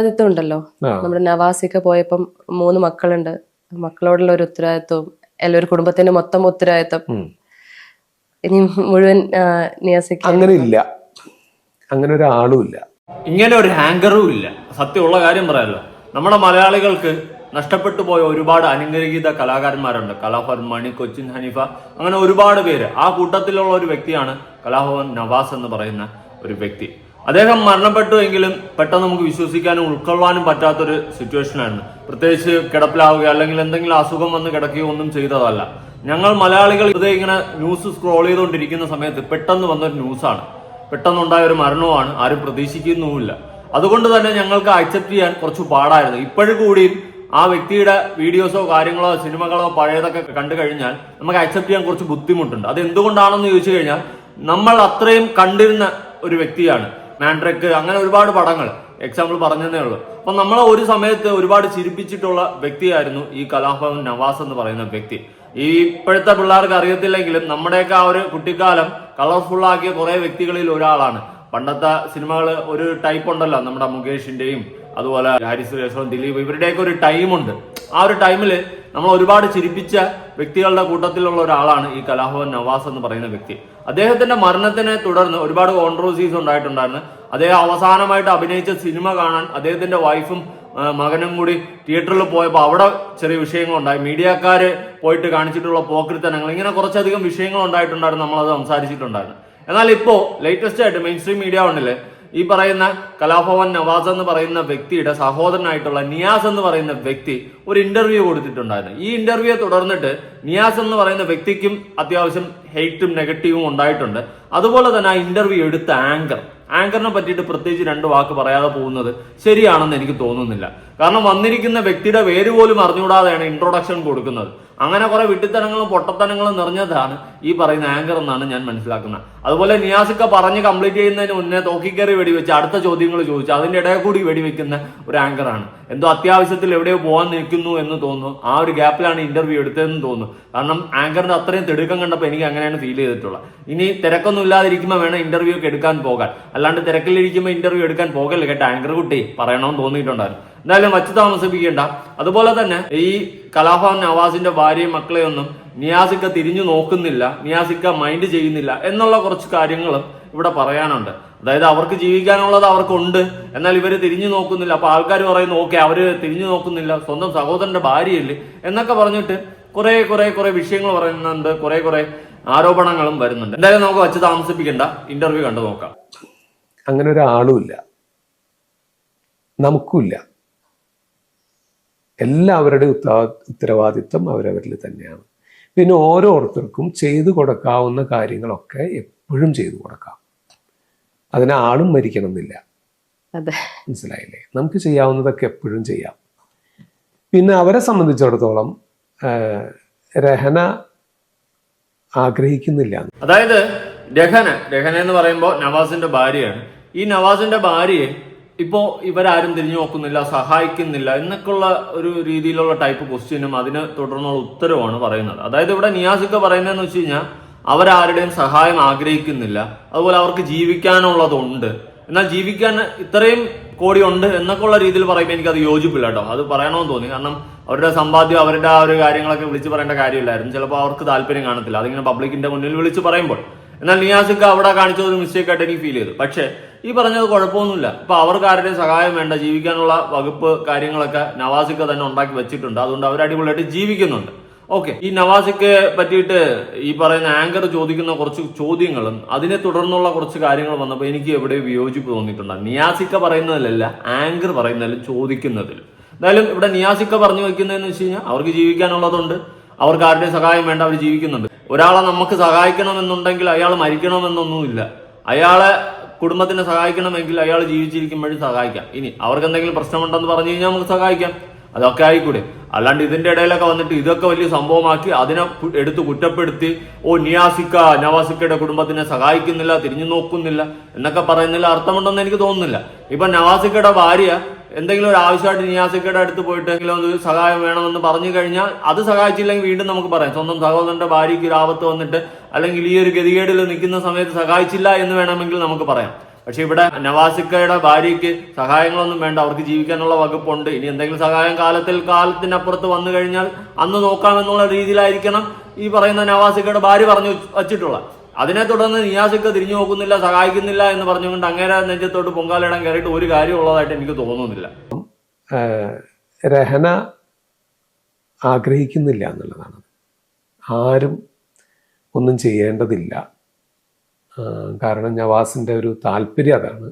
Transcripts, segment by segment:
ആദ്യത്തെ ഉണ്ടല്ലോ നമ്മുടെ നവാസിക്ക പോയപ്പം 3 മക്കളുണ്ട്. മക്കളോടുള്ള ഒരു ഉത്തരവാദിത്വം, ഒരു കുടുംബത്തിന്റെ മൊത്തം ഉത്തരവാദിത്വം ഇനി മുഴുവൻ നിയാസിക്ക. അങ്ങനെ ഇല്ല, അങ്ങനെ ഒരാളും ഇല്ല, ഇങ്ങനെ ഒരു ഹാങ്കറും ഇല്ല. സത്യമുള്ള കാര്യം പറയാമല്ലോ, നമ്മുടെ മലയാളികൾക്ക് നഷ്ടപ്പെട്ടു പോയ ഒരുപാട് അനുഗ്രഹീത കലാകാരന്മാരുണ്ട്. കലാഭവൻ മണി, കൊച്ചിൻ ഹനീഫ, അങ്ങനെ ഒരുപാട് പേര്. ആ കൂട്ടത്തിലുള്ള ഒരു വ്യക്തിയാണ് കലാഭവൻ നവാസ് എന്ന് പറയുന്ന ഒരു വ്യക്തി. അദ്ദേഹം മരണപ്പെട്ടു എങ്കിലും പെട്ടെന്ന് നമുക്ക് വിശ്വസിക്കാനും ഉൾക്കൊള്ളാനും പറ്റാത്തൊരു സിറ്റുവേഷനായിരുന്നു. പ്രത്യേകിച്ച് കിടപ്പിലാവുക അല്ലെങ്കിൽ എന്തെങ്കിലും അസുഖം വന്ന് കിടക്കുകയോ ഒന്നും ചെയ്തതല്ല. ഞങ്ങൾ മലയാളികൾ ഇതേ ഇങ്ങനെ ന്യൂസ് സ്ക്രോൾ ചെയ്തുകൊണ്ടിരിക്കുന്ന സമയത്ത് പെട്ടെന്ന് വന്നൊരു ന്യൂസാണ്, പെട്ടെന്നുണ്ടായ ഒരു മരണവുമാണ്. ആരും പ്രതീക്ഷിക്കുന്നുമില്ല. അതുകൊണ്ട് തന്നെ ഞങ്ങൾക്ക് അക്സെപ്റ്റ് ചെയ്യാൻ കുറച്ച് പാടായിരുന്നു. ഇപ്പോഴും കൂടി ആ വ്യക്തിയുടെ വീഡിയോസോ കാര്യങ്ങളോ സിനിമകളോ പഴയതൊക്കെ കണ്ടു കഴിഞ്ഞാൽ നമുക്ക് അക്സെപ്റ്റ് ചെയ്യാൻ കുറച്ച് ബുദ്ധിമുട്ടുണ്ട്. അത് എന്തുകൊണ്ടാണെന്ന് ചോദിച്ചു കഴിഞ്ഞാൽ നമ്മൾ അത്രയും കണ്ടിരുന്ന ഒരു വ്യക്തിയാണ്. മാൻഡ്രക്ക്, അങ്ങനെ ഒരുപാട് പടങ്ങൾ എക്സാമ്പിൾ പറഞ്ഞതേ ഉള്ളൂ. അപ്പൊ നമ്മളെ ഒരു സമയത്ത് ഒരുപാട് ചിരിപ്പിച്ചിട്ടുള്ള വ്യക്തിയായിരുന്നു ഈ കലാഭവൻ നവാസ് എന്ന് പറയുന്ന വ്യക്തി. ഈ ഇപ്പോഴത്തെ പിള്ളേർക്ക് അറിയത്തില്ലെങ്കിലും നമ്മുടെയൊക്കെ ആ ഒരു കുട്ടിക്കാലം കളർഫുൾ ആക്കിയ കുറെ വ്യക്തികളിൽ ഒരാളാണ്. പണ്ടത്തെ സിനിമകൾ ഒരു ടൈപ്പ് ഉണ്ടല്ലോ, നമ്മുടെ മുകേഷിന്റെയും അതുപോലെ ഹാരിസ് രേഷവും ദിലീപ്, ഇവരുടെയൊക്കെ ഒരു ടൈമുണ്ട്. ആ ഒരു ടൈമിൽ നമ്മൾ ഒരുപാട് ചിരിപ്പിച്ച വ്യക്തികളുടെ കൂട്ടത്തിലുള്ള ഒരാളാണ് ഈ കലാഭവൻ നവാസ് എന്ന് പറയുന്ന വ്യക്തി. അദ്ദേഹത്തിന്റെ മരണത്തിനെ തുടർന്ന് ഒരുപാട് കോൺട്രവേഴ്സീസ് ഉണ്ടായിട്ടുണ്ടായിരുന്നു. അദ്ദേഹം അവസാനമായിട്ട് അഭിനയിച്ച സിനിമ കാണാൻ അദ്ദേഹത്തിന്റെ വൈഫും മകനും കൂടി തിയേറ്ററിൽ പോയപ്പോൾ അവിടെ ചെറിയ വിഷയങ്ങളുണ്ടായി. മീഡിയക്കാര് പോയിട്ട് കാണിച്ചിട്ടുള്ള പോക്രിത്തനങ്ങൾ, ഇങ്ങനെ കുറച്ചധികം വിഷയങ്ങൾ ഉണ്ടായിട്ടുണ്ടായിരുന്നു. നമ്മളത് സംസാരിച്ചിട്ടുണ്ടായിരുന്നു. എന്നാൽ ഇപ്പോ ലേറ്റസ്റ്റ് ആയിട്ട് മെയിൻ സ്ട്രീം മീഡിയ ഉണ്ടല്ലേ, ഈ പറയുന്ന കലാഭവൻ നവാസ് എന്ന് പറയുന്ന വ്യക്തിയുടെ സഹോദരനായിട്ടുള്ള നിയാസ് എന്ന് പറയുന്ന വ്യക്തി ഒരു ഇന്റർവ്യൂ കൊടുത്തിട്ടുണ്ടായിരുന്നു. ഈ ഇന്റർവ്യൂയെ തുടർന്നിട്ട് നിയാസ് എന്ന് പറയുന്ന വ്യക്തിക്കും അത്യാവശ്യം ഹെയ്റ്റും നെഗറ്റീവും ഉണ്ടായിട്ടുണ്ട്. അതുപോലെ തന്നെ ആ ഇന്റർവ്യൂ എടുത്ത ആങ്കറിനെ പറ്റിയിട്ട് പ്രത്യേകിച്ച് 2 വാക്ക് പറയാതെ പോകുന്നത് ശരിയാണെന്ന് എനിക്ക് തോന്നുന്നില്ല. കാരണം വന്നിരിക്കുന്ന വ്യക്തിയുടെ പേര് പോലും അറിഞ്ഞുകൂടാതെയാണ് ഇൻട്രൊഡക്ഷൻ കൊടുക്കുന്നത്. അങ്ങനെ കുറെ വിട്ടിത്തനങ്ങളും പൊട്ടത്തനങ്ങളും നിറഞ്ഞതാണ് ഈ പറയുന്ന ആങ്കർ എന്നാണ് ഞാൻ മനസ്സിലാക്കുന്നത്. അതുപോലെ നിയാസിക്ക പറഞ്ഞ് കംപ്ലീറ്റ് ചെയ്യുന്നതിന് മുന്നേ തോക്കിക്കയറി വെടിവെച്ച് അടുത്ത ചോദ്യങ്ങൾ ചോദിച്ചു അതിന്റെ ഇടയിൽ കൂടി വെടിവെക്കുന്ന ഒരു ആങ്കറാണ്. എന്തോ അത്യാവശ്യത്തിൽ എവിടെയോ പോകാൻ നിൽക്കുന്നു എന്ന് തോന്നുന്നു. ആ ഒരു ഗ്യാപ്പിലാണ് ഇന്റർവ്യൂ എടുത്തതെന്ന് തോന്നുന്നു. കാരണം ആങ്കറിന്റെ അത്രയും തിടുക്കം കണ്ടപ്പോൾ എനിക്ക് അങ്ങനെയാണ് ഫീൽ ചെയ്തിട്ടുള്ളത്. ഇനി തിരക്കൊന്നും ഇല്ലാതിരിക്കുമ്പോൾ വേണം ഇന്റർവ്യൂ ഒക്കെ എടുക്കാൻ പോകാൻ, അല്ലാണ്ട് തിരക്കിലിരിക്കുമ്പോൾ ഇന്റർവ്യൂ എടുക്കാൻ പോകല്ലേ കേട്ടോ ആങ്കർ കുട്ടി, പറയണമെന്ന് തോന്നിയിട്ടുണ്ടായിരുന്നു. എന്തായാലും വച്ച് താമസിപ്പിക്കേണ്ട. അതുപോലെ തന്നെ ഈ കലാഭവൻ നവാസിന്റെ ഭാര്യയും മക്കളെയൊന്നും നിയാസിക്ക തിരിഞ്ഞു നോക്കുന്നില്ല, നിയാസിക്ക മൈൻഡ് ചെയ്യുന്നില്ല എന്നുള്ള കുറച്ച് കാര്യങ്ങളും ഇവിടെ പറയാനുണ്ട്. അതായത് അവർക്ക് ജീവിക്കാനുള്ളത് അവർക്കുണ്ട്, എന്നാൽ ഇവര് തിരിഞ്ഞു നോക്കുന്നില്ല. അപ്പൊ ആൾക്കാർ പറയുന്നു ഓക്കെ അവര് തിരിഞ്ഞു നോക്കുന്നില്ല, സ്വന്തം സഹോദരന്റെ ഭാര്യയല്ലേ എന്നൊക്കെ പറഞ്ഞിട്ട് കുറെ വിഷയങ്ങൾ പറയുന്നുണ്ട്, കുറെ ആരോപണങ്ങളും വരുന്നുണ്ട്. എന്തായാലും നമുക്ക് വച്ച് താമസിപ്പിക്കേണ്ട, ഇന്റർവ്യൂ കണ്ടു നോക്കാം. അങ്ങനെ ഒരാളുമില്ല, നമുക്കുമില്ല. എല്ലാവരുടെ ഉത്തരവാദിത്വം അവരവരിൽ തന്നെയാണ്. പിന്നെ ഓരോരുത്തർക്കും ചെയ്തു കൊടുക്കാവുന്ന കാര്യങ്ങളൊക്കെ എപ്പോഴും ചെയ്തു കൊടുക്കാം. അതിന് ആളും മരിക്കണം എന്നില്ല, മനസ്സിലായില്ലേ? നമുക്ക് ചെയ്യാവുന്നതൊക്കെ എപ്പോഴും ചെയ്യാം. പിന്നെ അവരെ സംബന്ധിച്ചിടത്തോളം രഹന ആഗ്രഹിക്കുന്നില്ല. അതായത് രഹന എന്ന് പറയുമ്പോൾ നവാസിന്റെ ഭാര്യയാണ്. ഈ നവാസിന്റെ ഭാര്യയെ ഇപ്പോ ഇവരാരും തിരിഞ്ഞു നോക്കുന്നില്ല, സഹായിക്കുന്നില്ല എന്നൊക്കെയുള്ള ഒരു രീതിയിലുള്ള ടൈപ്പ് ക്വസ്റ്റ്യനും അതിന് തുടർന്നുള്ള ഉത്തരവാണ് പറയുന്നത്. അതായത് ഇവിടെ നിയാസിക്ക പറയുന്നതെന്ന് വെച്ച് കഴിഞ്ഞാൽ അവരാരുടെയും സഹായം ആഗ്രഹിക്കുന്നില്ല, അതുപോലെ അവർക്ക് ജീവിക്കാനുള്ളതുണ്ട്, എന്നാൽ ജീവിക്കാൻ ഇത്രയും കോടി ഉണ്ട് എന്നൊക്കെ ഉള്ള രീതിയിൽ പറയുമ്പോൾ എനിക്കത് യോജിപ്പില്ല കേട്ടോ. അത് പറയണമെന്ന് തോന്നി. കാരണം അവരുടെ സമ്പാദ്യം, അവരുടെ ആ ഒരു കാര്യങ്ങളൊക്കെ വിളിച്ച് പറയേണ്ട കാര്യമില്ലായിരുന്നു. ചിലപ്പോൾ അവർക്ക് താല്പര്യം കാണത്തില്ല അതിങ്ങനെ പബ്ലിക്കിന്റെ മുന്നിൽ വിളിച്ച് പറയുമ്പോൾ. എന്നാൽ നിയാസിക്ക അവിടെ കാണിച്ചത് ഒരു മിസ്റ്റേക്ക് ആയിട്ട് എനിക്ക് ഫീൽ ചെയ്തു. പക്ഷേ ഈ പറഞ്ഞത് കുഴപ്പമൊന്നുമില്ല. ഇപ്പൊ അവർക്ക് ആരുടെയും സഹായം വേണ്ട, ജീവിക്കാനുള്ള വകുപ്പ് കാര്യങ്ങളൊക്കെ നവാസിക്ക തന്നെ ഉണ്ടാക്കി വെച്ചിട്ടുണ്ട്. അതുകൊണ്ട് അവർ അടിപൊളിയായിട്ട് ജീവിക്കുന്നുണ്ട്. ഓക്കെ, ഈ നവാസിക്കയെ പറ്റിയിട്ട് ഈ പറയുന്ന ആങ്കർ ചോദിക്കുന്ന കുറച്ച് ചോദ്യങ്ങളും അതിനെ തുടർന്നുള്ള കുറച്ച് കാര്യങ്ങൾ വന്നപ്പോൾ എനിക്ക് എവിടെയോ വിയോജിപ്പ് തോന്നിയിട്ടുണ്ട്. നിയാസിക്ക പറയുന്നതിലല്ല, ആങ്കർ പറയുന്നതിലും ചോദിക്കുന്നതിലും. എന്തായാലും ഇവിടെ നിയാസിക്ക പറഞ്ഞു വെക്കുന്നതെന്ന് വെച്ച് കഴിഞ്ഞാൽ അവർക്ക് ജീവിക്കാനുള്ളതുണ്ട്, അവർക്ക് ആരുടെയും സഹായം വേണ്ട, അവർ ജീവിക്കുന്നുണ്ട്. ഒരാളെ നമുക്ക് സഹായിക്കണമെന്നുണ്ടെങ്കിൽ അയാൾ മരിക്കണമെന്നൊന്നുമില്ല. അയാളെ കുടുംബത്തിനെ സഹായിക്കണമെങ്കിൽ അയാൾ ജീവിച്ചിരിക്കുമ്പോഴും സഹായിക്കാം. ഇനി അവർക്ക് എന്തെങ്കിലും പ്രശ്നമുണ്ടെന്ന് പറഞ്ഞു കഴിഞ്ഞാൽ നമുക്ക് സഹായിക്കാം, അതൊക്കെ ആയിക്കൂടെ. അല്ലാണ്ട് ഇതിന്റെ ഇടയിലൊക്കെ വന്നിട്ട് ഇതൊക്കെ വലിയ സംഭവമാക്കി അതിനെ എടുത്ത് കുറ്റപ്പെടുത്തി നവാസിക്കയുടെ കുടുംബത്തിനെ സഹായിക്കുന്നില്ല, തിരിഞ്ഞു നോക്കുന്നില്ല എന്നൊക്കെ പറയുന്നതിൽ അർത്ഥമുണ്ടെന്ന് എനിക്ക് തോന്നുന്നില്ല. ഇപ്പൊ നവാസിക്കയുടെ ഭാര്യ എന്തെങ്കിലും ഒരു ആവശ്യമായിട്ട് നിയാസിക്കയുടെ അടുത്ത് പോയിട്ട് ഒരു സഹായം വേണമെന്ന് പറഞ്ഞു കഴിഞ്ഞാൽ അത് സഹായിച്ചില്ലെങ്കിൽ വീണ്ടും നമുക്ക് പറയാം സ്വന്തം സഹോദരന്റെ ഭാര്യയ്ക്ക് ഒരു ആപത്ത് വന്നിട്ട് അല്ലെങ്കിൽ ഈ ഒരു ഗതികേടിൽ നിൽക്കുന്ന സമയത്ത് സഹായിച്ചില്ല എന്ന് വേണമെങ്കിൽ നമുക്ക് പറയാം. പക്ഷെ ഇവിടെ നവാസിക്കയുടെ ഭാര്യയ്ക്ക് സഹായങ്ങളൊന്നും വേണ്ട, അവർക്ക് ജീവിക്കാനുള്ള വകുപ്പുണ്ട്. ഇനി എന്തെങ്കിലും സഹായം കാലത്തിനപ്പുറത്ത് വന്നു കഴിഞ്ഞാൽ അന്ന് നോക്കാമെന്നുള്ള രീതിയിലായിരിക്കണം ഈ പറയുന്ന നവാസിക്കയുടെ ഭാര്യ പറഞ്ഞു വച്ചിട്ടുള്ളത്. അതിനെ തുടർന്ന് നിയാസിക്ക തിരിഞ്ഞു നോക്കുന്നില്ല, സഹായിക്കുന്നില്ല എന്ന് പറഞ്ഞുകൊണ്ട് അങ്ങനെ നെഞ്ചത്തോട്ട് പൊങ്കാലിടാൻ കയറിയിട്ട് ഒരു കാര്യമുള്ളതായിട്ട് എനിക്ക് തോന്നുന്നില്ല. രഹന ആഗ്രഹിക്കുന്നില്ല എന്നുള്ളതാണ്. ആരും ഒന്നും ചെയ്യേണ്ടതില്ല. കാരണം നവാസിൻ്റെ ഒരു താല്പര്യം അതാണ്.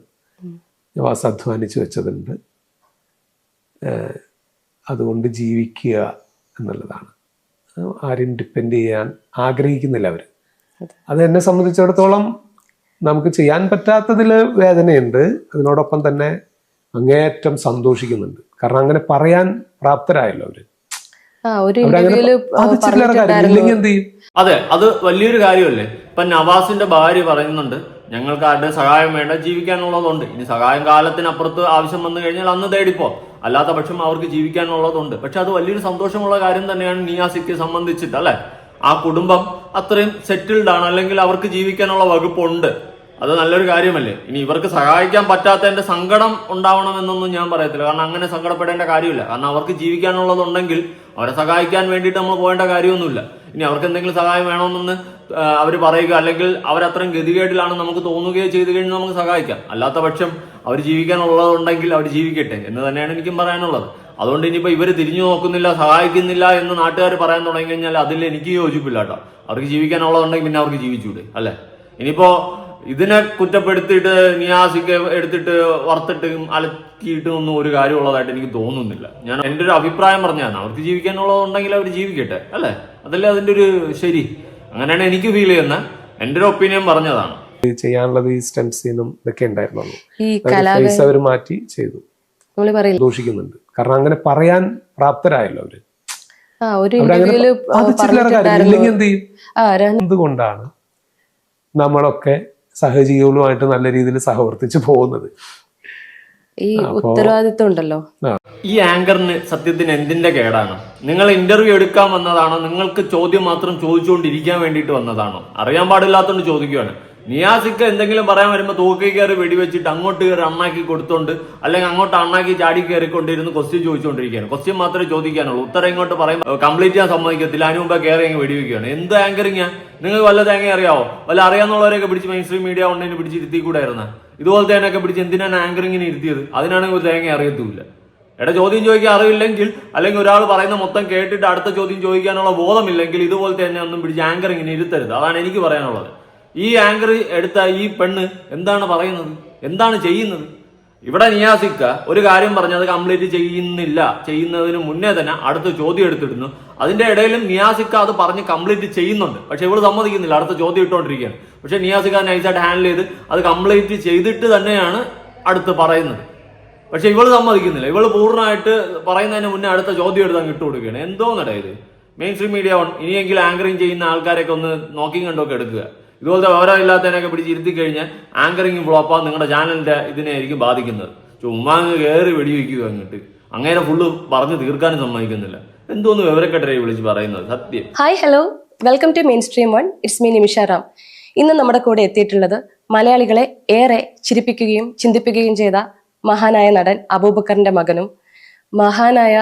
നവാസ് അധ്വാനിച്ച് വെച്ചതുണ്ട്, അതുകൊണ്ട് ജീവിക്കുക എന്നുള്ളതാണ്. ആരും ഡിപ്പെൻഡ് ചെയ്യാൻ ആഗ്രഹിക്കുന്നില്ല അവർ. അത് എന്നെ സംബന്ധിച്ചിടത്തോളം നമുക്ക് ചെയ്യാൻ പറ്റാത്തതിൽ വേദനയുണ്ട്, അതിനോടൊപ്പം തന്നെ അങ്ങേയറ്റം സന്തോഷിക്കുന്നുണ്ട്. കാരണം അങ്ങനെ പറയാൻ പ്രാപ്തരായല്ലോ അവര്. അതെ, അത് വലിയൊരു കാര്യമല്ലേ. ഇപ്പൊ നവാസിന്റെ ഭാര്യ പറയുന്നുണ്ട്, ഞങ്ങൾക്ക് ആരുടെ സഹായം വേണ്ട, ജീവിക്കാനുള്ളതുണ്ട്. ഇനി സഹായം കാലത്തിനപ്പുറത്ത് ആവശ്യം വന്നു കഴിഞ്ഞാൽ അന്ന് തേടിപ്പോ, അല്ലാത്ത പക്ഷം അവർക്ക് ജീവിക്കാനുള്ളതുണ്ട്. പക്ഷെ അത് വലിയൊരു സന്തോഷമുള്ള കാര്യം തന്നെയാണ് നിയാസിക്ക് സംബന്ധിച്ചിട്ട്, അല്ലെ. ആ കുടുംബം അത്രയും സെറ്റിൽഡ് ആണ്, അല്ലെങ്കിൽ അവർക്ക് ജീവിക്കാനുള്ള വകുപ്പുണ്ട്. അത് നല്ലൊരു കാര്യമല്ലേ. ഇനി ഇവർക്ക് സഹായിക്കാൻ പറ്റാത്തതിന്റെ സങ്കടം ഉണ്ടാവണമെന്നൊന്നും ഞാൻ പറയത്തില്ല. കാരണം അങ്ങനെ സങ്കടപ്പെടേണ്ട കാര്യമില്ല. കാരണം അവർക്ക് ജീവിക്കാനുള്ളതുണ്ടെങ്കിൽ അവരെ സഹായിക്കാൻ വേണ്ടിയിട്ട് നമ്മൾ പോകേണ്ട കാര്യമൊന്നുമില്ല. ഇനി അവർക്ക് എന്തെങ്കിലും സഹായം വേണമെന്ന് അവർ പറയുക, അല്ലെങ്കിൽ അവരത്രയും ഗതികേടിലാണ് നമുക്ക് തോന്നുകയോ ചെയ്തു കഴിഞ്ഞാൽ നമുക്ക് സഹായിക്കാം. അല്ലാത്ത പക്ഷം അവർ ജീവിക്കാനുള്ളതുണ്ടെങ്കിൽ അവർ ജീവിക്കട്ടെ എന്ന് തന്നെയാണ് എനിക്കും പറയാനുള്ളത്. അതുകൊണ്ട് ഇനിയിപ്പോൾ ഇവർ തിരിഞ്ഞു നോക്കുന്നില്ല, സഹായിക്കുന്നില്ല എന്ന് നാട്ടുകാർ പറയാൻ തുടങ്ങി കഴിഞ്ഞാൽ അതിൽ എനിക്ക് യോജിപ്പില്ല കേട്ടോ. അവർക്ക് ജീവിക്കാനുള്ളതുണ്ടെങ്കിൽ പിന്നെ അവർക്ക് ജീവിച്ചൂടെ, അല്ലെ. ഇനിയിപ്പോ ഇതിനെ കുറ്റപ്പെടുത്തിയിട്ട് നിയാസിക്ക് എടുത്തിട്ട് വറുത്തിട്ട് അലക്കിയിട്ടും ഒന്നും ഒരു കാര്യമുള്ളതായിട്ട് എനിക്ക് തോന്നുന്നില്ല. ഞാൻ എൻ്റെ ഒരു അഭിപ്രായം പറഞ്ഞാണ്, അവർക്ക് ജീവിക്കാനുള്ളതുണ്ടെങ്കിൽ അവർ ജീവിക്കട്ടെ, അല്ലെ. അതല്ലേ അതിൻ്റെ ഒരു ശരി. അങ്ങനെയാണ് എനിക്ക് ഫീൽ ചെയ്യുന്നത്. എൻ്റെ ഒരു ഒപ്പീനിയൻ പറഞ്ഞതാണ്. ചെയ്യാനുള്ളത് ഈ സ്റ്റെം സീനും ഇതൊക്കെ ഉണ്ടായിരുന്നുള്ളൂ, അവർ മാറ്റി ചെയ്തു. ദോഷിക്കുന്നുണ്ട്. കാരണം അങ്ങനെ പറയാൻ പ്രാപ്തരായല്ലോ അവര്. ഇല്ലെങ്കിൽ എന്ത് ചെയ്യും? എന്തുകൊണ്ടാണ് നമ്മളൊക്കെ സഹജീവികളുമായിട്ട് നല്ല രീതിയിൽ സഹവർത്തിച്ച് പോകുന്നത്? ഈ ഉത്തരവാദിത്വം ഉണ്ടല്ലോ. ഈ ആങ്കറിന് സത്യത്തിന് എന്തിന്റെ കേടാണ്? നിങ്ങൾ ഇന്റർവ്യൂ എടുക്കാൻ വന്നതാണോ? നിങ്ങൾക്ക് ചോദ്യം മാത്രം ചോദിച്ചുകൊണ്ടിരിക്കാൻ വേണ്ടിയിട്ട് വന്നതാണോ? അറിയാൻ പാടില്ലാത്തോണ്ട് ചോദിക്കുകയാണ്. നിയാസിക്ക് എന്തെങ്കിലും പറയാൻ വരുമ്പോൾ തൂക്കി കയറി വെടിവെച്ചിട്ട് അങ്ങോട്ട് കയറി അണ്ണാക്കി കൊടുത്തോണ്ട്, അല്ലെങ്കിൽ അങ്ങോട്ട് അണ്ണാക്കി ചാടി കയറിക്കൊണ്ടിരുന്ന് ക്വസ്റ്റ്യൻ ചോദിച്ചുകൊണ്ടിരിക്കുകയാണ്. ക്വസ്റ്റ്യൻ മാത്രമേ ചോദിക്കാനുള്ളൂ, ഉത്തരം ഇങ്ങോട്ട് പറയും കംപ്ലീറ്റ് ചെയ്യാൻ സമ്മതിക്കത്തില്ല. അതിന് മുമ്പ് കയറി അങ്ങ് വെടിവെക്കുകയാണ്. എന്ത് ആങ്കറിങ്ങാ? നിങ്ങൾക്ക് വല്ല തേങ്ങ അറിയാവോ? വല്ല അറിയാവുന്നവരെയൊക്കെ പിടിച്ച് മെയിൻ സ്ട്രീം മീഡിയ ഉണ്ടെങ്കിൽ പിടിച്ച് ഇരുത്തിക്കൂടായിരുന്ന? ഇതുപോലത്തെ അതിനൊക്കെ പിടിച്ച് എന്തിനാണ് ആങ്കറിങ്ങിനെ ഇരുത്തിയത്? അതിനാണെങ്കിൽ ഒരു തേങ്ങ അറിയത്തുമില്ല. ചോദ്യം ചോദിക്കാൻ അറിവില്ലെങ്കിൽ, അല്ലെങ്കിൽ ഒരാൾ പറയുന്ന മൊത്തം കേട്ടിട്ട് അടുത്ത ചോദ്യം ചോദിക്കാനുള്ള ബോധമില്ലെങ്കിൽ ഇതുപോലത്തെ തന്നെ ഒന്നും പിടിച്ച് ആങ്കറിങ്ങിനെ ഇരുത്തരുത്. അതാണ് എനിക്ക് പറയാനുള്ളത്. ഈ ആങ്കർ എടുത്ത ഈ പെണ്ണ് എന്താണ് പറയുന്നത്, എന്താണ് ചെയ്യുന്നത്? ഇവിടെ നിയാസിക്ക ഒരു കാര്യം പറഞ്ഞത് കംപ്ലീറ്റ് ചെയ്യുന്നില്ല, ചെയ്യുന്നതിന് മുന്നേ തന്നെ അടുത്ത ചോദ്യം എടുത്തിടുന്നു. അതിന്റെ ഇടയിലും നിയാസിക്ക അത് പറഞ്ഞ് കംപ്ലീറ്റ് ചെയ്യുന്നുണ്ട്. പക്ഷെ ഇവള് സമ്മതിക്കുന്നില്ല, അടുത്ത ചോദ്യം ഇട്ടുകൊണ്ടിരിക്കുകയാണ്. പക്ഷെ നിയാസിക്ക നൈസായിട്ട് ഹാൻഡിൽ ചെയ്ത് അത് കംപ്ലീറ്റ് ചെയ്തിട്ട് തന്നെയാണ് അടുത്ത് പറയുന്നത്. പക്ഷെ ഇവള് സമ്മതിക്കുന്നില്ല. ഇവള് പൂർണ്ണമായിട്ട് പറയുന്നതിന് മുന്നേ അടുത്ത ചോദ്യം എടുത്ത് അങ്ങ് ഇട്ട് കൊടുക്കുകയാണ്. എന്തോന്നട ഇത്? മെയിൻ സ്ട്രീം മീഡിയ ഓൺ ഇനിയെങ്കിലും ആങ്കറിങ് ചെയ്യുന്ന ആൾക്കാരൊക്കെ ഒന്ന് നോക്കിയും കണ്ടൊക്കെ എടുക്കുക. ഇതുപോലത്തെ വിവരമില്ലാത്തതിനൊക്കെ പിടിച്ച് ഇരുത്തി കഴിഞ്ഞാൽ ആങ്കറിങ് ഫ്ലോപ്പാ നിങ്ങളുടെ ചാനലിന്റെ ഇതിനെയായിരിക്കും ബാധിക്കുന്നത്. ചുമ്മാ അങ്ങ് കയറി വെടിവെക്കുക അങ്ങോട്ട്. അങ്ങനെ ഫുള്ള് പറഞ്ഞു തീർക്കാനും സമ്മതിക്കുന്നില്ല. എന്തോന്ന് വിവരക്കെട്ടരെ വിളിച്ച് പറയുന്നത് സത്യം. Hi, hello, welcome to mainstream one. It's me Nimisha Ram. ഇന്ന് നമ്മുടെ കൂടെ എത്തിയിട്ടുള്ളത് മലയാളികളെ ഏറെ ചിരിപ്പിക്കുകയും ചിന്തിപ്പിക്കുകയും ചെയ്ത മഹാനായ നടൻ അബൂബക്കറിന്റെ മകനും മഹാനായ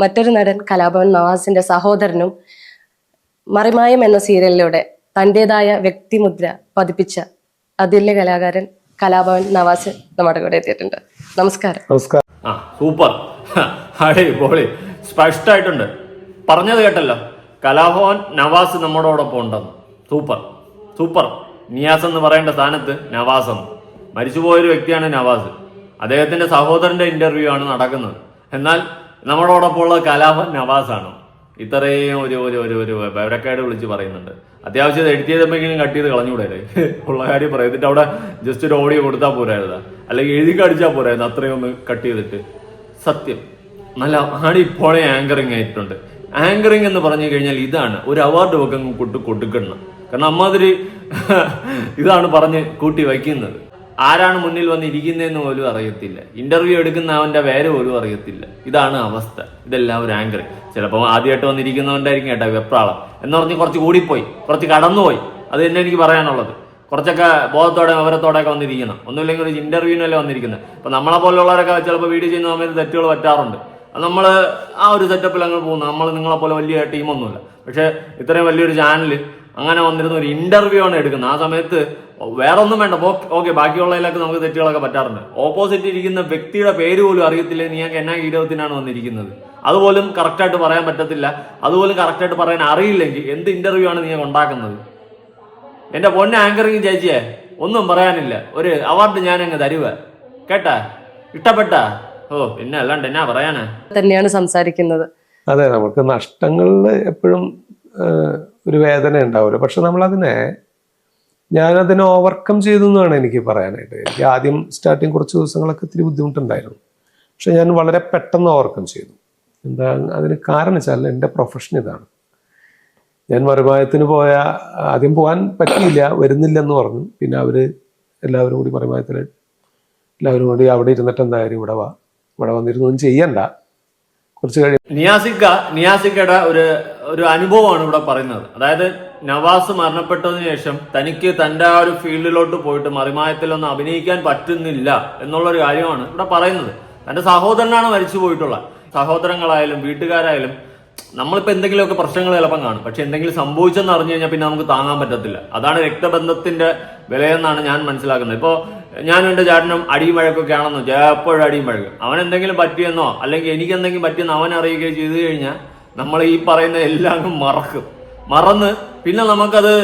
മറ്റൊരു നടൻ കലാഭവൻ നവാസിന്റെ സഹോദരനും മറിമായം എന്ന സീരിയലിലൂടെ തന്റേതായ വ്യക്തിമുദ്ര പതിപ്പിച്ച അതുല്യ കലാകാരൻ കലാഭവൻ നവാസ് നമ്മുടെ കൂടെ എത്തിയിട്ടുണ്ട്. നമസ്കാരം. സൂപ്പർ, അടിപൊളി, സ്പഷ്ടമായിട്ടുണ്ട്. പറഞ്ഞത് കേട്ടല്ലോ, കലാഭവൻ നവാസ് നമ്മളോടൊപ്പം ഉണ്ടെന്ന്. Super super. നിയാസ് എന്ന് പറയേണ്ട സ്ഥാനത്ത് നവാസ് എന്ന്. മരിച്ചുപോയൊരു വ്യക്തിയാണ് നവാസ്. അദ്ദേഹത്തിന്റെ സഹോദരന്റെ ഇന്റർവ്യൂ ആണ് നടക്കുന്നത്. എന്നാൽ നമ്മളോടൊപ്പം ഉള്ള കലാഭവൻ നവാസാണ്. ഇത്രയും ഒരു ഒരു ഒരു ഒരു വിവരക്കേട് വിളിച്ച് പറയുന്നുണ്ട്. അത്യാവശ്യം എഡിറ്റ് ചെയ്തപ്പോഴെങ്കിലും കട്ട് ചെയ്ത് കളഞ്ഞുകൂടെ ഉള്ള കാര്യം പറയാം. എന്നിട്ട് അവിടെ ജസ്റ്റ് ഒരു ഓഡിയോ കൊടുത്താൽ പോരായിരുന്ന, അല്ലെങ്കിൽ എഴുതി കടിച്ചാൽ പോരായിരുന്നു. അത്രയും ഒന്ന് കട്ട് ചെയ്തിട്ട് സത്യം നല്ല ഇപ്പോഴേ ആങ്കറിങ് ആയിട്ടുണ്ട്. ആങ്കറിങ് എന്ന് പറഞ്ഞു കഴിഞ്ഞാൽ ഇതാണ് ഒരു അവാർഡ് ഒക്കെ കൊടുക്കണം. കാരണം അമ്മാതിരി ഇതാണ് പറഞ്ഞ് കൂട്ടി വയ്ക്കുന്നത്. ആരാണ് മുന്നിൽ വന്നിരിക്കുന്നതെന്ന് പോലും അറിയത്തില്ല. ഇന്റർവ്യൂ എടുക്കുന്ന അവന്റെ പേര് പോലും അറിയത്തില്ല. ഇതാണ് അവസ്ഥ. ഇതെല്ലാം ഒരു ആങ്കർ. ചിലപ്പോൾ ആദ്യമായിട്ട് വന്നിരിക്കുന്നവന്റെ ആയിരിക്കും കേട്ടോ വെപ്രാളം എന്ന് പറഞ്ഞ് കുറച്ച് കൂടിപ്പോയി, കുറച്ച് കടന്നുപോയി. അത് തന്നെ എനിക്ക് പറയാനുള്ളത്. കുറച്ചൊക്കെ ബോധത്തോടെ വിവരത്തോടെയൊക്കെ വന്നിരിക്കുന്നത്, ഒന്നുമില്ലെങ്കിൽ ഒരു ഇന്റർവ്യൂവിനല്ലേ വന്നിരിക്കുന്നത്. ഇപ്പൊ നമ്മളെ പോലുള്ളവരൊക്കെ ചിലപ്പോൾ വീഡിയോ ചെയ്യുന്ന സമയത്ത് തെറ്റുകൾ പറ്റാറുണ്ട്. നമ്മൾ ആ ഒരു സെറ്റപ്പിൽ അങ്ങ് പോകുന്നു. നമ്മൾ നിങ്ങളെ പോലെ വലിയ ടീമൊന്നുമില്ല. പക്ഷെ ഇത്രയും വലിയൊരു ചാനൽ അങ്ങനെ വന്നിരുന്ന ഒരു ഇന്റർവ്യൂ ആണ് എടുക്കുന്നത്. ആ സമയത്ത് വേറെ ഒന്നും വേണ്ട, ഓക്കെ ബാക്കിയുള്ളതിലൊക്കെ നമുക്ക് തെറ്റുകളൊക്കെ പറ്റാറുണ്ട്. ഓപ്പോസിറ്റ് ഇരിക്കുന്ന വ്യക്തിയുടെ പേര് പോലും അറിയത്തില്ല, നീ എന്നാ ഗീരവത്തിനാണ് വന്നിരിക്കുന്നത്, അതുപോലും കറക്റ്റായിട്ട് പറയാൻ പറ്റത്തില്ല, അതുപോലും കറക്റ്റായിട്ട് പറയാൻ അറിയില്ലെങ്കിൽ എന്ത് ഇന്റർവ്യൂ ആണ് നീ ഉണ്ടാക്കുന്നത്? എന്റെ പൊന്നെ ആങ്കറിങ് ചേച്ചിയെ, ഒന്നും പറയാനില്ല, ഒരു അവാർഡ് ഞാൻ അങ്ങ് തരുക കേട്ടാ, ഇഷ്ടപ്പെട്ട പിന്നെ അല്ലാണ്ട് എന്നാ പറയാനാ തന്നെയാണ് സംസാരിക്കുന്നത്. അതെ, നമുക്ക് നഷ്ടങ്ങളിൽ എപ്പോഴും ഒരു വേദന ഉണ്ടാവില്ല. പക്ഷെ ഞാനതിനെ ഓവർകം ചെയ്തു എന്നാണ് എനിക്ക് പറയാനായിട്ട്. എനിക്ക് ആദ്യം സ്റ്റാർട്ടിങ് കുറച്ച് ദിവസങ്ങളൊക്കെ ഇത്തിരി ബുദ്ധിമുട്ടുണ്ടായിരുന്നു. പക്ഷെ ഞാൻ വളരെ പെട്ടെന്ന് ഓവർകം ചെയ്തു. എന്താ അതിന് കാരണം വെച്ചാൽ എൻ്റെ പ്രൊഫഷൻ ഇതാണ്. ഞാൻ മറുമായത്തിന് ആദ്യം പോകാൻ പറ്റിയില്ല, വരുന്നില്ലെന്ന് പറഞ്ഞു. പിന്നെ എല്ലാവരും കൂടി മറുമായത്തിൽ എല്ലാവരും കൂടി അവിടെ ഇരുന്നിട്ട് എന്തായാലും ഇവിടെ വന്നിരുന്നൊന്നും ചെയ്യണ്ട, കുറച്ച് കഴിയും. നിയാസിക്കയുടെ ഒരു അനുഭവമാണ് ഇവിടെ പറയുന്നത്. അതായത് നവാസ് മരണപ്പെട്ടതിന് ശേഷം തനിക്ക് തന്റെ ആ ഒരു ഫീൽഡിലോട്ട് പോയിട്ട് മറിമായത്തിലൊന്നും അഭിനയിക്കാൻ പറ്റുന്നില്ല എന്നുള്ളൊരു കാര്യമാണ് ഇവിടെ പറയുന്നത്. തന്റെ സഹോദരനാണ് മരിച്ചു പോയിട്ടുള്ളത്. സഹോദരങ്ങളായാലും വീട്ടുകാരായാലും നമ്മളിപ്പോ എന്തെങ്കിലുമൊക്കെ പ്രശ്നങ്ങൾ ചിലപ്പം കാണും, പക്ഷെ എന്തെങ്കിലും സംഭവിച്ചെന്ന് അറിഞ്ഞു കഴിഞ്ഞാൽ പിന്നെ നമുക്ക് താങ്ങാൻ പറ്റത്തില്ല. അതാണ് രക്തബന്ധത്തിന്റെ വിലയെന്നാണ് ഞാൻ മനസ്സിലാക്കുന്നത്. ഇപ്പോ ഞാനും എന്റെ ചേട്ടനും അടിയും വഴക്കൊക്കെ ആണെന്നോ, എപ്പോഴും അടിയും വഴക്കും, അവൻ എന്തെങ്കിലും പറ്റിയെന്നോ അല്ലെങ്കിൽ എനിക്ക് എന്തെങ്കിലും പറ്റിയെന്നോ അവൻ അറിയുകയോ ചെയ്തു കഴിഞ്ഞാൽ നമ്മൾ ഈ പറയുന്ന എല്ലാം മറന്ന് പിന്നെ നമുക്കത്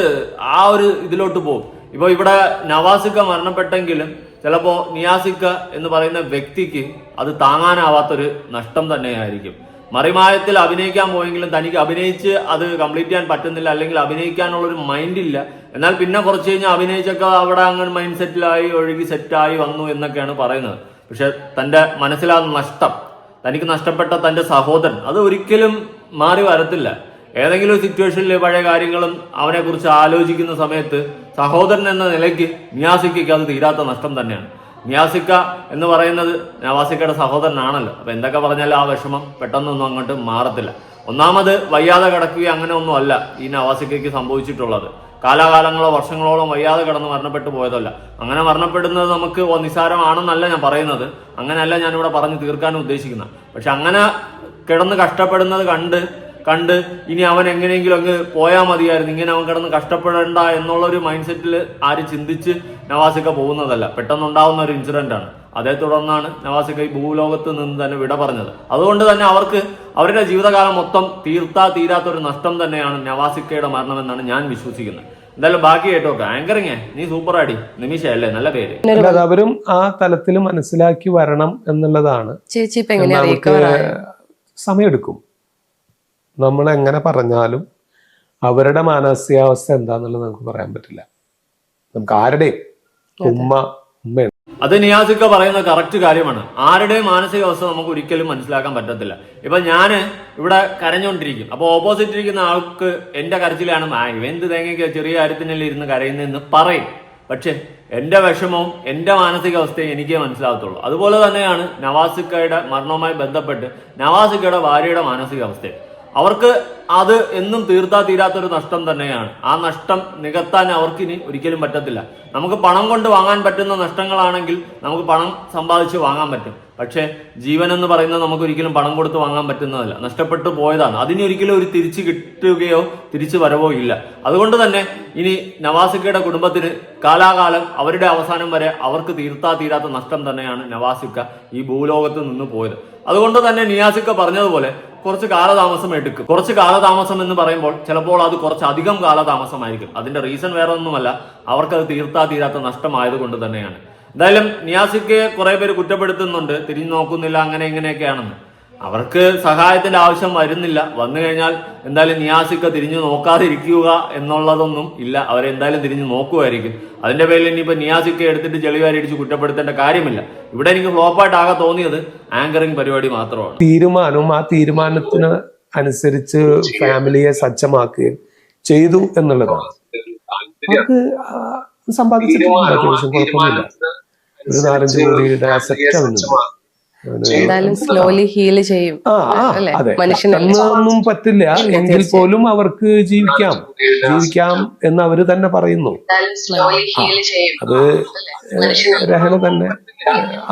ആ ഒരു ഇതിലോട്ട് പോകും. ഇപ്പൊ ഇവിടെ നവാസിക്ക മരണപ്പെട്ടെങ്കിലും ചിലപ്പോ നിയാസിക്ക എന്ന് പറയുന്ന വ്യക്തിക്ക് അത് താങ്ങാനാവാത്തൊരു നഷ്ടം തന്നെയായിരിക്കും. മറിമായത്തിൽ അഭിനയിക്കാൻ പോയെങ്കിലും തനിക്ക് അഭിനയിച്ച് അത് കംപ്ലീറ്റ് ചെയ്യാൻ പറ്റുന്നില്ല, അല്ലെങ്കിൽ അഭിനയിക്കാനുള്ളൊരു മൈൻഡ് ഇല്ല. എന്നാൽ പിന്നെ കുറച്ച് കഴിഞ്ഞാൽ അഭിനയിച്ചൊക്കെ അവിടെ അങ്ങനെ മൈൻഡ് സെറ്റിലായി ഒഴുകി സെറ്റായി വന്നു എന്നൊക്കെയാണ് പറയുന്നത്. പക്ഷെ തന്റെ മനസ്സിലാ നഷ്ടം, തനിക്ക് നഷ്ടപ്പെട്ട തന്റെ സഹോദരൻ, അത് ഒരിക്കലും മാറി വരത്തില്ല. ഏതെങ്കിലും ഒരു സിറ്റുവേഷനിൽ പഴയ കാര്യങ്ങളും അവനെ കുറിച്ച് ആലോചിക്കുന്ന സമയത്ത് സഹോദരൻ എന്ന നിലയ്ക്ക് നിയാസിക്കയ്ക്ക് അത് തീരാത്ത നഷ്ടം തന്നെയാണ്. നിയാസിക്ക എന്ന് പറയുന്നത് നവാസിക്കയുടെ സഹോദരനാണല്ലോ. അപ്പൊ എന്തൊക്കെ പറഞ്ഞാലും ആ വിഷമം പെട്ടെന്നൊന്നും അങ്ങോട്ട് മാറത്തില്ല. ഒന്നാമത് വയ്യാതെ കിടക്കുകയും അങ്ങനെ ഒന്നും അല്ല ഈ നവാസിക്കയ്ക്ക് സംഭവിച്ചിട്ടുള്ളത്. കാലാകാലങ്ങളോ വർഷങ്ങളോളം വയ്യാതെ കിടന്ന് മരണപ്പെട്ടു പോയതല്ല. അങ്ങനെ മരണപ്പെടുന്നത് നമുക്ക് നിസ്സാരമാണെന്നല്ല ഞാൻ പറയുന്നത്, അങ്ങനെയല്ല ഞാനിവിടെ പറഞ്ഞു തീർക്കാനും ഉദ്ദേശിക്കുന്നത്. പക്ഷെ അങ്ങനെ കിടന്ന് കഷ്ടപ്പെടുന്നത് കണ്ട് ഇനി അവൻ എങ്ങനെയെങ്കിലും അങ്ങ് പോയാൽ മതിയായിരുന്നു, ഇങ്ങനെ അവൻ കിടന്ന് കഷ്ടപ്പെടേണ്ട എന്നുള്ളൊരു മൈൻഡ് സെറ്റിൽ ആരും ചിന്തിച്ച് നവാസിക്ക പോകുന്നതല്ല, പെട്ടെന്നുണ്ടാവുന്ന ഒരു ഇൻസിഡന്റ് ആണ്. അതേ തുടർന്നാണ് നവാസിക്ക ഈ ഭൂലോകത്ത് നിന്ന് തന്നെ വിട പറഞ്ഞത്. അതുകൊണ്ട് തന്നെ അവരുടെ ജീവിതകാലം മൊത്തം തീരാത്തൊരു നഷ്ടം തന്നെയാണ് നവാസിക്കയുടെ മരണം എന്നാണ് ഞാൻ വിശ്വസിക്കുന്നത്. എന്തായാലും ബാക്കി കേട്ടോ, ആങ്കറിങ് നീ സൂപ്പറാടി, നിമിഷ അല്ലേ, നല്ല പേര്. അവരും ആ തലത്തിൽ മനസ്സിലാക്കി വരണം എന്നുള്ളതാണ്. ചേച്ചി സമയമെടുക്കും. നമ്മൾ എങ്ങനെ പറഞ്ഞാലും അവരുടെ മാനസികാവസ്ഥ എന്താന്നുള്ളത് നമുക്ക് പറയാൻ പറ്റില്ല. നമുക്ക് ആരുടെയും ഉമ്മയാണ്. അത് നിയാസിക്ക പറയുന്ന കറക്റ്റ് കാര്യമാണ്. ആരുടെയും മാനസികാവസ്ഥ നമുക്ക് ഒരിക്കലും മനസ്സിലാക്കാൻ പറ്റത്തില്ല. ഇപ്പൊ ഞാന് ഇവിടെ കരഞ്ഞുകൊണ്ടിരിക്കും, അപ്പൊ ഓപ്പോസിറ്റ് ഇരിക്കുന്ന ആൾക്ക് എന്റെ കരച്ചിലാണ് എന്ത് തേങ്ങയ്ക്ക് ചെറിയ കാര്യത്തിനല്ലേ ഇരുന്ന് കരയുന്നതെന്ന് പറയും. പക്ഷെ എന്റെ വിഷമവും എന്റെ മാനസികാവസ്ഥയും എനിക്കേ മനസ്സിലാകത്തുള്ളൂ. അതുപോലെ തന്നെയാണ് നവാസിക്കയുടെ മരണവുമായി ബന്ധപ്പെട്ട് നവാസിക്കയുടെ ഭാര്യയുടെ മാനസികാവസ്ഥയും. അവർക്ക് അത് എന്നും തീരാത്തൊരു നഷ്ടം തന്നെയാണ്. ആ നഷ്ടം നികത്താൻ അവർക്കിനി ഒരിക്കലും പറ്റത്തില്ല. നമുക്ക് പണം കൊണ്ട് വാങ്ങാൻ പറ്റുന്ന നഷ്ടങ്ങളാണെങ്കിൽ നമുക്ക് പണം സമ്പാദിച്ച് വാങ്ങാൻ പറ്റും. പക്ഷെ ജീവൻ എന്ന് പറയുന്നത് നമുക്ക് ഒരിക്കലും പണം കൊടുത്ത് വാങ്ങാൻ പറ്റുന്നതല്ല, നഷ്ടപ്പെട്ടു പോയതാണ്. അതിന് ഒരിക്കലും ഒരു തിരിച്ചു കിട്ടുകയോ തിരിച്ചു വരവോ ഇല്ല. അതുകൊണ്ട് തന്നെ ഇനി നവാസിക്കയുടെ കുടുംബത്തിന് കാലാകാലം അവരുടെ അവസാനം വരെ അവർക്ക് തീരാത്ത നഷ്ടം തന്നെയാണ് നവാസിക്ക ഈ ഭൂലോകത്ത് നിന്ന് പോയത്. അതുകൊണ്ട് തന്നെ നിയാസിക്ക പറഞ്ഞതുപോലെ കുറച്ച് കാലതാമസം എടുക്കും. കുറച്ച് കാലതാമസം എന്ന് പറയുമ്പോൾ ചിലപ്പോൾ അത് കുറച്ച് അധികം കാലതാമസമായിരിക്കും. അതിന്റെ റീസൺ വേറെ ഒന്നുമല്ല, അവർക്കത് തീരാത്ത നഷ്ടമായതുകൊണ്ട് തന്നെയാണ്. എന്തായാലും നിയാസിക്കയെ കുറെ പേര് കുറ്റപ്പെടുത്തുന്നുണ്ട്, തിരിഞ്ഞു നോക്കുന്നില്ല, അങ്ങനെ ഇങ്ങനെയൊക്കെയാണെന്ന്. അവർക്ക് സഹായത്തിന്റെ ആവശ്യം വരുന്നില്ല. വന്നു കഴിഞ്ഞാൽ എന്തായാലും നിയാസിക്ക തിരിഞ്ഞു നോക്കാതിരിക്കുക എന്നുള്ളതൊന്നും ഇല്ല, അവരെന്തായാലും തിരിഞ്ഞു നോക്കുമായിരിക്കും. അതിന്റെ പേരിൽ ഇനിയിപ്പോ നിയാസിക്ക എടുത്തിട്ട് ചെളിവാരിടിച്ച് കുറ്റപ്പെടുത്തേണ്ട കാര്യമില്ല. ഇവിടെ എനിക്ക് ഫ്ലോപ്പായിട്ട് ആകെ തോന്നിയത് ആങ്കറിംഗ് പരിപാടി മാത്രമാണ്. തീരുമാനവും ആ തീരുമാനത്തിന് അനുസരിച്ച് ഫാമിലിയെ സജ്ജമാക്കുകയും ചെയ്തു എന്നുള്ളതാണ്. നമുക്ക് സമ്പാദിച്ചിട്ടില്ല, അത്യാവശ്യം കുഴപ്പമൊന്നുമില്ല. ഒരു 4-5 കോടിയുടെ അസറ്റ് അവനുണ്ട്. എന്തായാലും സ്ലോലി ഹീൽ ചെയ്യും അല്ലെ അതെ, മനുഷ്യനല്ലേ. ഒന്നും പറ്റില്ല എങ്കിൽ പോലും അവർക്ക് ജീവിക്കാം എന്ന് അവര് തന്നെ പറയുന്നു. അത് രഹന തന്നെ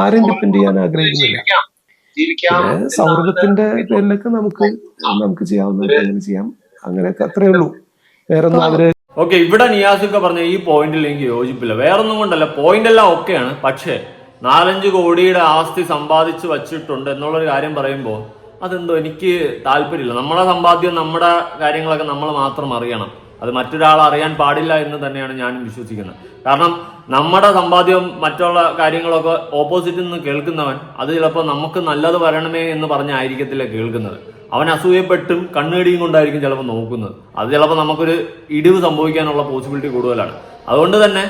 ആരും ഡിപ്പെൻഡ് ചെയ്യാൻ ആഗ്രഹിക്കുന്നില്ല. പിന്നെ സൗഹൃദത്തിന്റെ പേരിലൊക്കെ നമുക്ക് ചെയ്യാവുന്ന ചെയ്യാം, അങ്ങനെയൊക്കെ അത്രേ ഉള്ളൂ. വേറൊന്നും അവര് ഓക്കെ, ഇവിടെ നിയാസൊക്കെ പറഞ്ഞ ഈ പോയിന്റിൽ എനിക്ക് യോജിപ്പില്ല. വേറൊന്നും കൊണ്ടല്ല, പോയിന്റ് എല്ലാം ഓക്കെയാണ്. പക്ഷേ 4-5 കോടിയുടെ ആസ്തി സമ്പാദിച്ചു വച്ചിട്ടുണ്ട് എന്നുള്ളൊരു കാര്യം പറയുമ്പോൾ അതെന്തോ എനിക്ക് താല്പര്യമില്ല. നമ്മുടെ സമ്പാദ്യം, നമ്മുടെ കാര്യങ്ങളൊക്കെ നമ്മൾ മാത്രം അറിയണം. അത് മറ്റൊരാൾ അറിയാൻ പാടില്ല എന്ന് തന്നെയാണ് ഞാനും വിശ്വസിക്കുന്നത്. കാരണം നമ്മുടെ സമ്പാദ്യം, മറ്റുള്ള കാര്യങ്ങളൊക്കെ ഓപ്പോസിറ്റിൽ നിന്ന് കേൾക്കുന്നവൻ അത് ചിലപ്പോൾ നമുക്ക് നല്ലത് വരണമേ എന്ന് പറഞ്ഞായിരിക്കത്തില്ല കേൾക്കുന്നത്. അവൻ അസൂയപ്പെട്ടും കണ്ണുകടിയും കൊണ്ടായിരിക്കും ചിലപ്പോൾ നോക്കുന്നത്. അത് ചിലപ്പോൾ നമുക്കൊരു ഇടിവ് സംഭവിക്കാനുള്ള പോസിബിലിറ്റി കൂടുതലാണ്. അതുകൊണ്ട് തന്നെ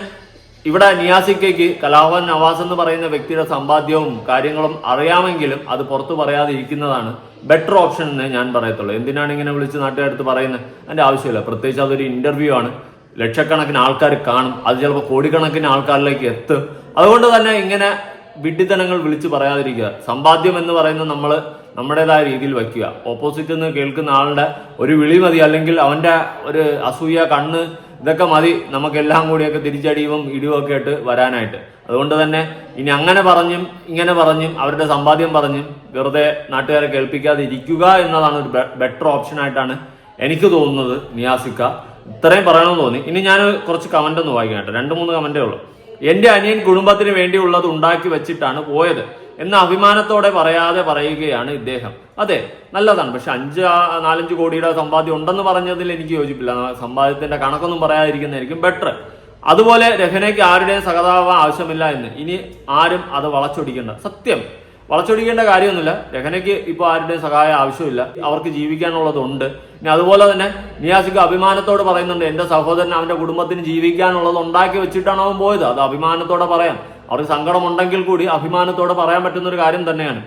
ഇവിടെ നിയാസിക്കയ്ക്ക് കലാഭവൻ നവാസ് എന്ന് പറയുന്ന വ്യക്തിയുടെ സമ്പാദ്യവും കാര്യങ്ങളും അറിയാമെങ്കിലും അത് പുറത്തു പറയാതെ ഇരിക്കുന്നതാണ് ബെറ്റർ ഓപ്ഷൻ എന്നേ ഞാൻ പറയത്തുള്ളൂ. എന്തിനാണ് ഇങ്ങനെ വിളിച്ച് നാട്ടുകാരടുത്ത് പറയുന്നത്? അതിന്റെ ആവശ്യമില്ല. പ്രത്യേകിച്ച് അതൊരു ഇന്റർവ്യൂ ആണ്, ലക്ഷക്കണക്കിന് ആൾക്കാർ കാണും, അത് ചിലപ്പോൾ കോടിക്കണക്കിന് ആൾക്കാരിലേക്ക് എത്തും. അതുകൊണ്ട് തന്നെ ഇങ്ങനെ വിഡ്ഢിത്തനങ്ങൾ വിളിച്ച് പറയാതിരിക്കുക. സമ്പാദ്യം എന്ന് പറയുന്നത് നമ്മൾ നമ്മുടേതായ രീതിയിൽ വയ്ക്കുക. ഓപ്പോസിറ്റ് നിന്ന് കേൾക്കുന്ന ആളുടെ ഒരു വിളി മതി, അല്ലെങ്കിൽ അവന്റെ ഒരു അസൂയ, കണ്ണ്, ഇതൊക്കെ മതി നമുക്കെല്ലാം കൂടിയൊക്കെ തിരിച്ചടിയും ഇടിവൊക്കെ ആയിട്ട് വരാനായിട്ട്. അതുകൊണ്ട് തന്നെ ഇനി അങ്ങനെ പറഞ്ഞും ഇങ്ങനെ പറഞ്ഞും അവരുടെ സമ്പാദ്യം പറഞ്ഞും വെറുതെ നാട്ടുകാരെ കേൾപ്പിക്കാതെ ഇരിക്കുക എന്നതാണ് ഒരു ബെറ്റർ ഓപ്ഷൻ ആയിട്ടാണ് എനിക്ക് തോന്നുന്നത്. നിയാസിക്ക ഇത്രയും പറയണമെന്ന് തോന്നി. ഇനി ഞാൻ കുറച്ച് കമന്റ് ഒന്ന് വായിക്കാം കേട്ടോ. 2-3 കമന്റേ ഉള്ളൂ. എന്റെ അനിയൻ കുടുംബത്തിന് വേണ്ടിയുള്ളത് ഉണ്ടാക്കി വെച്ചിട്ടാണ് പോയത് എന്ന അഭിമാനത്തോടെ പറയാതെ പറയുകയാണ് ഇദ്ദേഹം. അതെ, നല്ലതാണ്. പക്ഷെ 4-5 കോടിയുടെ സമ്പാദ്യം ഉണ്ടെന്ന് പറഞ്ഞതിൽ എനിക്ക് യോജിപ്പില്ല. സമ്പാദ്യത്തിന്റെ കണക്കൊന്നും പറയാതിരിക്കുന്നതായിരിക്കും ബെറ്റർ. അതുപോലെ രഹനയ്ക്ക് ആരുടെയും സഹതാപം ആവശ്യമില്ല എന്ന് ഇനി ആരും അത് വളച്ചൊടിക്കേണ്ട. സത്യം, വളച്ചൊടിക്കേണ്ട കാര്യമൊന്നുമില്ല. രഹനയ്ക്ക് ഇപ്പൊ ആരുടെയും സഹായം ആവശ്യമില്ല, അവർക്ക് ജീവിക്കാനുള്ളതുണ്ട്. ഇനി അതുപോലെ തന്നെ നിയാസിക്ക് അഭിമാനത്തോട് പറയുന്നുണ്ട്, എന്റെ സഹോദരൻ അവന്റെ കുടുംബത്തിന് ജീവിക്കാനുള്ളത് ഉണ്ടാക്കി വെച്ചിട്ടാണ് അവൻ പോയത്. അത് അഭിമാനത്തോടെ പറയാം. അവർക്ക് സങ്കടമുണ്ടെങ്കിൽ കൂടി അഭിമാനത്തോടെ പറയാൻ പറ്റുന്ന ഒരു കാര്യം തന്നെയാണ്.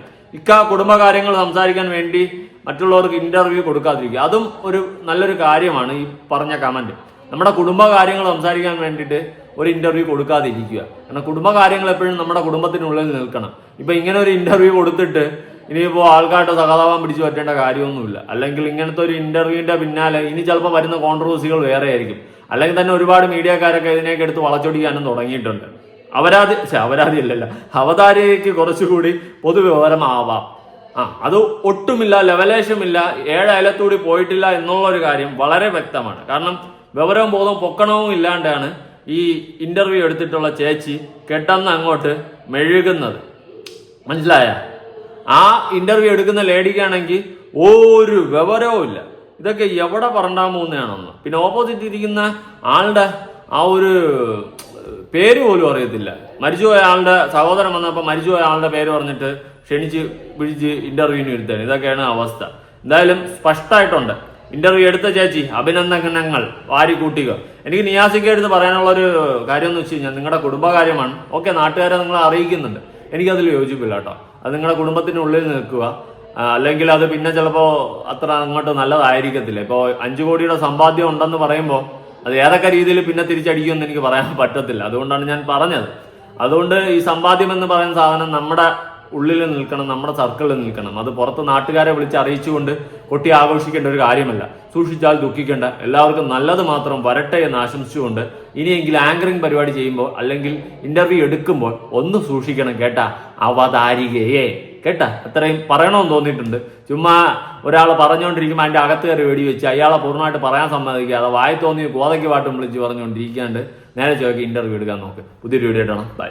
കുടുംബകാര്യങ്ങൾ സംസാരിക്കാൻ വേണ്ടി മറ്റുള്ളവർക്ക് ഇന്റർവ്യൂ കൊടുക്കാതിരിക്കുക, അതും ഒരു നല്ലൊരു കാര്യമാണ്. ഈ പറഞ്ഞ കമന്റ്, നമ്മുടെ കുടുംബകാര്യങ്ങൾ സംസാരിക്കാൻ വേണ്ടിയിട്ട് ഒരു ഇന്റർവ്യൂ കൊടുക്കാതിരിക്കുക. കാരണം കുടുംബകാര്യങ്ങൾ എപ്പോഴും നമ്മുടെ കുടുംബത്തിനുള്ളിൽ നിൽക്കണം. ഇപ്പൊ ഇങ്ങനെ ഒരു ഇന്റർവ്യൂ കൊടുത്തിട്ട് ഇനിയിപ്പോൾ ആൾക്കാരുടെ സഹതാപം പിടിച്ചു പറ്റേണ്ട കാര്യമൊന്നുമില്ല. അല്ലെങ്കിൽ ഇങ്ങനത്തെ ഒരു ഇന്റർവ്യൂവിന്റെ പിന്നാലെ ഇനി ചിലപ്പോൾ വരുന്ന കോൺട്രവേഴ്സികൾ വേറെ ആയിരിക്കും. അല്ലെങ്കിൽ തന്നെ ഒരുപാട് മീഡിയക്കാരൊക്കെ ഇതിനെയൊക്കെ എടുത്ത് വളച്ചൊടിക്കാനും തുടങ്ങിയിട്ടുണ്ട്. അവതാരിയല്ലല്ല, അവതാരികയ്ക്ക് കുറച്ചുകൂടി പൊതുവിവരമാവാം. അത് ഒട്ടുമില്ല, ലെവലേഷമില്ല, 7 അയലത്തൂടി പോയിട്ടില്ല എന്നുള്ളൊരു കാര്യം വളരെ വ്യക്തമാണ്. കാരണം വിവരവും ബോധവും പൊക്കണവും ഇല്ലാണ്ടാണ് ഈ ഇന്റർവ്യൂ എടുത്തിട്ടുള്ള ചേച്ചി കെട്ടെന്ന് അങ്ങോട്ട് മെഴുകുന്നത്. മനസ്സിലായ? ആ ഇന്റർവ്യൂ എടുക്കുന്ന ലേഡിക്കാണെങ്കിൽ ഒരു വിവരവും ഇല്ല. ഇതൊക്കെ എവിടെ പറഞ്ഞാൻ പോകുന്നതാണെന്ന്. പിന്നെ ഓപ്പോസിറ്റ് ഇരിക്കുന്ന ആളുടെ ആ ഒരു പേര് പോലും അറിയത്തില്ല. മരിച്ചുപോയ ആളുടെ സഹോദരൻ വന്നപ്പോൾ മരിച്ചുപോയ ആളുടെ പേര് പറഞ്ഞിട്ട് ക്ഷണിച്ച് പിടിച്ച് ഇന്റർവ്യൂവിന് ഇരുത്താണ്. ഇതൊക്കെയാണ് അവസ്ഥ. എന്തായാലും സ്പഷ്ടമായിട്ടുണ്ട്. ഇന്റർവ്യൂ എടുത്ത ചേച്ചി അഭിനന്ദനങ്ങൾ വാരിക്കൂട്ടിക. എനിക്ക് നിയാസിക്ക എടുത്ത് പറയാനുള്ള ഒരു കാര്യം എന്ന് വെച്ച് കഴിഞ്ഞാൽ, നിങ്ങളുടെ കുടുംബകാര്യമാണ്. ഓക്കെ, നാട്ടുകാരെ നിങ്ങളെ അറിയിക്കുന്നുണ്ട്, എനിക്കതിൽ യോജിപ്പില്ല കേട്ടോ. അത് നിങ്ങളുടെ കുടുംബത്തിനുള്ളിൽ നിൽക്കുക. അല്ലെങ്കിൽ അത് പിന്നെ ചിലപ്പോൾ അത്ര അങ്ങോട്ട് നല്ലതായിരിക്കത്തില്ല. ഇപ്പോൾ 5 കോടിയുടെ സമ്പാദ്യം ഉണ്ടെന്ന് പറയുമ്പോൾ അത് ഏതൊക്കെ രീതിയിൽ പിന്നെ തിരിച്ചടിക്കുമെന്ന് എനിക്ക് പറയാൻ പറ്റത്തില്ല. അതുകൊണ്ടാണ് ഞാൻ പറഞ്ഞത്. അതുകൊണ്ട് ഈ സമ്പാദ്യം എന്ന് പറയുന്ന സാധനം നമ്മുടെ ഉള്ളിൽ നിൽക്കണം, നമ്മുടെ സർക്കിളിൽ നിൽക്കണം. അത് പുറത്ത് നാട്ടുകാരെ വിളിച്ച് അറിയിച്ചുകൊണ്ട് കൊട്ടി ആഘോഷിക്കേണ്ട ഒരു കാര്യമല്ല. സൂക്ഷിച്ചാൽ ദുഃഖിക്കേണ്ട. എല്ലാവർക്കും നല്ലത് മാത്രം വരട്ടെ എന്ന് ആശംസിച്ചുകൊണ്ട് ഇനിയെങ്കിലും ആങ്കറിംഗ് പരിപാടി ചെയ്യുമ്പോൾ അല്ലെങ്കിൽ ഇന്റർവ്യൂ എടുക്കുമ്പോൾ ഒന്ന് സൂക്ഷിക്കണം കേട്ടാ അവതാരികയെ. കേട്ടാ, അത്രയും പറയണമെന്ന് തോന്നിയിട്ടുണ്ട്. ചുമ്മാ ഒരാൾ പറഞ്ഞുകൊണ്ടിരിക്കുമ്പോൾ അതിന്റെ അകത്ത് കയറി വെടിവെച്ച് അയാളെ പൂർണ്ണമായിട്ട് പറയാൻ സമ്മതിക്കാതെ വായി തോന്നി കോതയ്ക്ക് പാട്ടും വിളിച്ച് പറഞ്ഞുകൊണ്ടിരിക്കാണ്ട് നേരെ ചോദിക്കുക ഇന്റർവ്യൂ എടുക്കാൻ നോക്ക്. പുതിയൊരു വീഡിയോ ആയിട്ടാണ്. ബൈ.